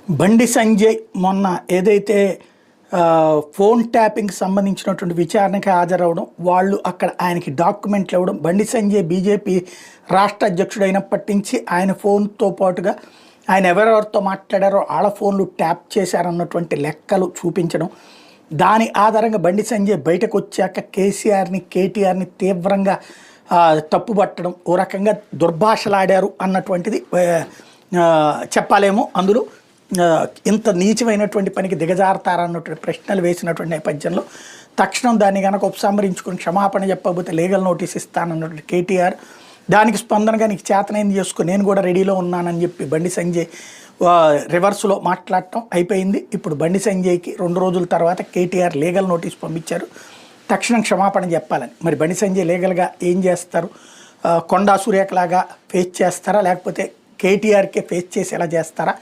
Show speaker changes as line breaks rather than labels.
బండి సంజయ్ మొన్న ఏదైతే phone tapping సంబంధించినటువంటి విచారణకి హాజరవడం, వాళ్ళు అక్కడ ఆయనకి డాక్యుమెంట్లు ఇవ్వడం, బండి సంజయ్ బీజేపీ రాష్ట్ర అధ్యక్షుడు అయినప్పటి నుంచి ఆయన ఫోన్తో పాటుగా ఆయన ఎవరెవరితో మాట్లాడారో వాళ్ళ ఫోన్లు ట్యాప్ చేశారన్నటువంటి లెక్కలు చూపించడం, దాని ఆధారంగా బండి సంజయ్ బయటకు వచ్చాక కేసీఆర్ని కేటీఆర్ని తీవ్రంగా తప్పుపట్టడం, ఓ రకంగా దుర్భాషలాడారు అన్నటువంటిది చెప్పాలేమో. అందులో ఇంత నీచమైనటువంటి పనికి దిగజారుతారన్నటువంటి ప్రశ్నలు వేసినటువంటి నేపథ్యంలో తక్షణం దాన్ని కనుక ఉపసంహరించుకుని క్షమాపణ చెప్పకపోతే లీగల్ నోటీస్ ఇస్తానన్నటువంటి కేటీఆర్, దానికి స్పందనగా నీకు చేతనైంది చేసుకుని నేను కూడా రెడీలో ఉన్నానని చెప్పి బండి సంజయ్ రివర్స్లో మాట్లాడటం అయిపోయింది. ఇప్పుడు బండి సంజయ్కి 2 రోజుల తర్వాత కేటీఆర్ లీగల్ నోటీస్ పంపించారు, తక్షణం క్షమాపణ చెప్పాలని. మరి బండి సంజయ్ లీగల్గా ఏం చేస్తారు? కొండా సురేఖలాగా ఫేస్ చేస్తారా, లేకపోతే కేటీఆర్కే ఫేస్ చేసి ఎలా చేస్తారా?